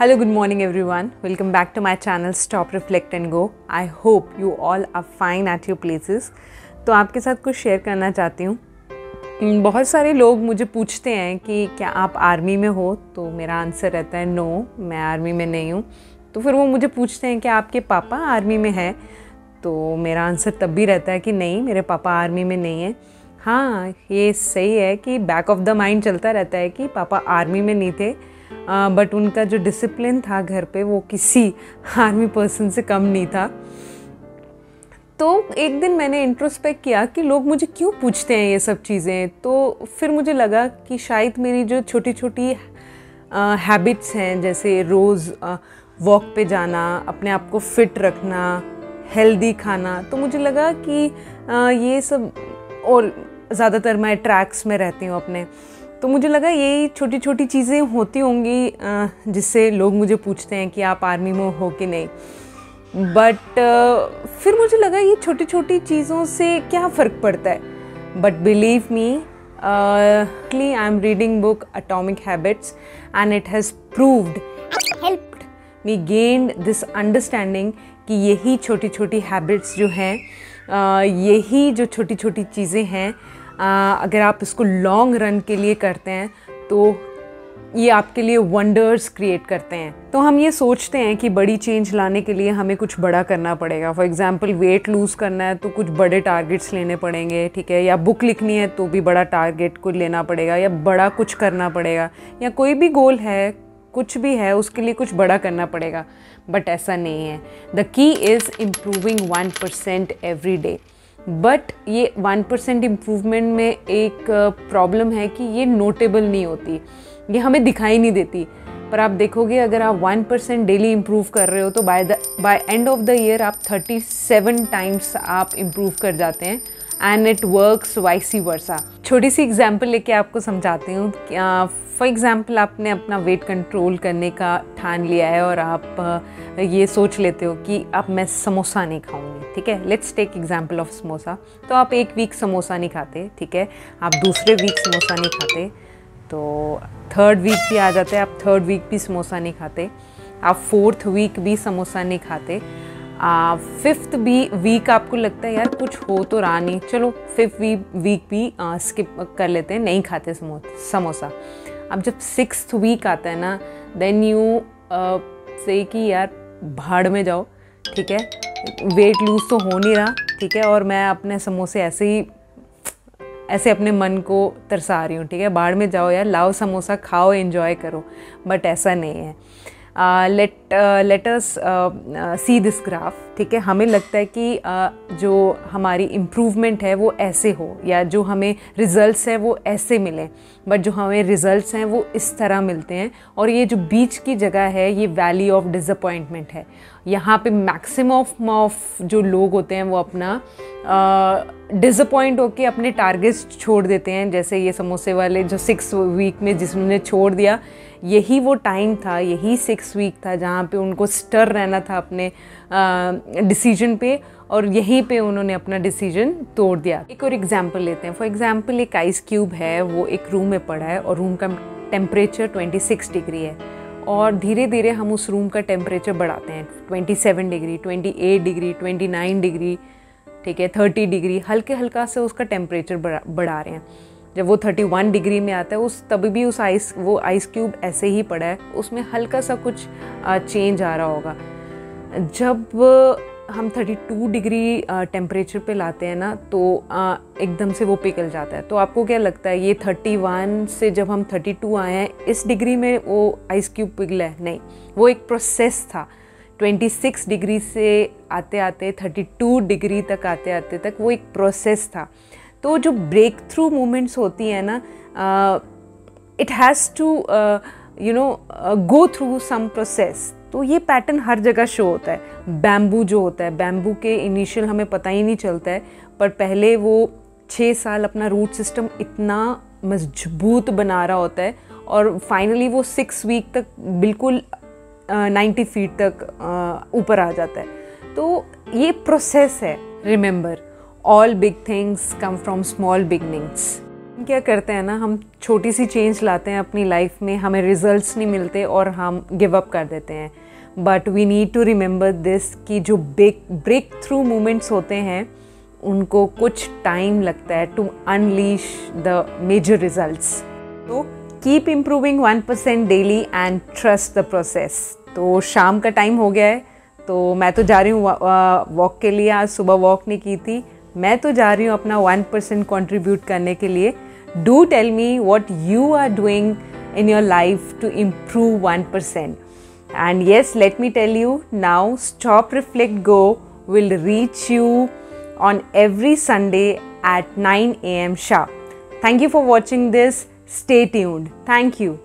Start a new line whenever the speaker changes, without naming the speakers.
Hello, good morning everyone. Welcome back to my channel Stop, Reflect and Go. I hope you all are fine at your places. तो आपके साथ कुछ share करना चाहती हूँ। बहुत सारे लोग मुझे पूछते हैं कि क्या आप आर्मी में हो, तो मेरा आंसर रहता है नो, मैं आर्मी में नहीं हूँ। तो फिर वो मुझे पूछते हैं कि आपके पापा आर्मी में है, तो मेरा आंसर तब भी रहता है कि नहीं, मेरे पापा आर्मी में नहीं है। हाँ, ये सही है कि बैक ऑफ द माइंड चलता रहता है कि पापा आर्मी में नहीं थे, बट उनका जो डिसिप्लिन था घर पे वो किसी आर्मी पर्सन से कम नहीं था। तो एक दिन मैंने इंट्रोस्पेक्ट किया कि लोग मुझे क्यों पूछते हैं ये सब चीज़ें। तो फिर मुझे लगा कि शायद मेरी जो छोटी छोटी हैबिट्स हैं, जैसे रोज़ वॉक पे जाना, अपने आप को फिट रखना, हेल्दी खाना, तो मुझे लगा कि ये सब, और ज़्यादातर मैं ट्रैक्स में रहती हूँ अपने, तो मुझे लगा यही छोटी छोटी चीज़ें होती होंगी जिससे लोग मुझे पूछते हैं कि आप आर्मी में हो कि नहीं। बट फिर मुझे लगा ये छोटी छोटी चीज़ों से क्या फ़र्क पड़ता है। But believe me, I am reading book atomic habits and it has proved, helped me gained this understanding कि यही छोटी छोटी हैबिट्स जो हैं, यही जो छोटी छोटी चीज़ें हैं, अगर आप इसको लॉन्ग रन के लिए करते हैं तो ये आपके लिए वंडर्स क्रिएट करते हैं। तो हम ये सोचते हैं कि बड़ी चेंज लाने के लिए हमें कुछ बड़ा करना पड़ेगा। फॉर एग्जांपल वेट लूज़ करना है तो कुछ बड़े टारगेट्स लेने पड़ेंगे, ठीक है, या बुक लिखनी है तो भी बड़ा टारगेट को लेना पड़ेगा, या बड़ा कुछ करना पड़ेगा, या कोई भी गोल है, कुछ भी है, उसके लिए कुछ बड़ा करना पड़ेगा। बट ऐसा नहीं है। The key is improving 1% every day. But ये 1% इम्प्रूवमेंट में एक प्रॉब्लम है कि ये नोटेबल नहीं होती, ये हमें दिखाई नहीं देती। पर आप देखोगे अगर आप 1% डेली इम्प्रूव कर रहे हो तो by end of the year आप 37 टाइम्स आप इम्प्रूव कर जाते हैं। And it works vice versa. छोटी सी एग्जाम्पल लेके आपको समझाती हूँ। फॉर एग्ज़ाम्पल आपने अपना वेट कंट्रोल करने का ठान लिया है और आप ये सोच लेते हो कि अब मैं समोसा नहीं खाऊंगी, ठीक है। Let's take example of samosa. तो आप एक वीक समोसा नहीं खाते, ठीक है, आप दूसरे वीक समोसा नहीं खाते, तो थर्ड वीक भी आ जाता है, आप थर्ड वीक भी समोसा नहीं खाते, आप फोर्थ वीक भी समोसा नहीं खाते, फिफ्थ भी वीक आपको लगता है यार कुछ हो तो रहा नहीं, चलो फिफ्थ वीक भी स्किप कर लेते हैं, नहीं खाते समोसा। अब जब सिक्स्थ वीक आता है ना, देन यू से कि यार भाड़ में जाओ, ठीक है, वेट लूज तो हो नहीं रहा, ठीक है, और मैं अपने समोसे ऐसे अपने मन को तरसा रही हूँ, ठीक है, भाड़ में जाओ यार, लाओ समोसा, खाओ, एंजॉय करो। बट ऐसा नहीं है। Let us see this graph, ठीक है। हमें लगता है कि जो हमारी इम्प्रूवमेंट है वो ऐसे हो, या जो हमें रिजल्ट्स हैं वो ऐसे मिलें, बट जो हमें रिजल्ट्स हैं वो इस तरह मिलते हैं। और ये जो बीच की जगह है ये वैली ऑफ डिसअपॉइंटमेंट है। यहाँ पे मैक्सिमम ऑफ जो लोग होते हैं वो अपना डिसअपॉइंट होके अपने टारगेट्स छोड़ देते हैं। जैसे ये समोसे वाले जो 6 वीक में जिसने छोड़ दिया, यही वो टाइम था, यही 6 वीक था जहाँ पे उनको स्टर रहना था अपने डिसीजन पे, और यहीं पे उन्होंने अपना डिसीजन तोड़ दिया। एक और एग्जांपल लेते हैं। फॉर एग्जांपल एक आइस क्यूब है, वो एक रूम में पड़ा है और रूम का टेम्परेचर 26 डिग्री है, और धीरे धीरे हम उस रूम का टेम्परेचर बढ़ाते हैं 27 डिग्री, 28 डिग्री, 29 डिग्री, ठीक है, 30 डिग्री, हल्के हल्का से उसका टेम्परेचर बढ़ा रहे हैं। जब वो 31 डिग्री में आता है तभी भी वो आइस क्यूब ऐसे ही पड़ा है, उसमें हल्का सा कुछ चेंज आ रहा होगा। जब हम 32 डिग्री टेम्परेचर पे लाते हैं ना, तो एकदम से वो पिघल जाता है। तो आपको क्या लगता है, ये 31 से जब हम 32 आए हैं, इस डिग्री में वो आइस क्यूब पिघला है? नहीं, वो एक प्रोसेस था। 26 डिग्री से आते आते 32 डिग्री तक आते आते तक वो एक प्रोसेस था। तो जो ब्रेक थ्रू मोमेंट्स होती है ना, it has to go through some process. तो ये पैटर्न हर जगह शो होता है। बैम्बू जो होता है, बैम्बू के इनिशियल हमें पता ही नहीं चलता है, पर पहले वो 6 साल अपना रूट सिस्टम इतना मजबूत बना रहा होता है, और फाइनली वो 6 वीक तक बिल्कुल 90 फीट तक ऊपर आ जाता है। तो ये प्रोसेस है। Remember, all big things come from small beginnings. क्या करते हैं ना, हम छोटी सी चेंज लाते हैं अपनी लाइफ में, हमें रिजल्ट्स नहीं मिलते और हम गिव अप कर देते हैं। But we need to remember this कि जो बिग ब्रेक थ्रू मोमेंट्स होते हैं उनको कुछ टाइम लगता है to unleash the major results. तो keep improving 1% daily and trust the process. तो शाम का टाइम हो गया है, तो मैं तो जा रही हूँ वॉक के लिए। आज सुबह वॉक नहीं की थी, मैं तो जा रही हूँ अपना 1% कंट्रीब्यूट करने के लिए। Do tell me what you are doing in your life to improve 1%. And yes, let me tell you now, Stop Reflect Go will reach you on every Sunday at 9 a.m. sharp. Thank you for watching this. Stay tuned. Thank you.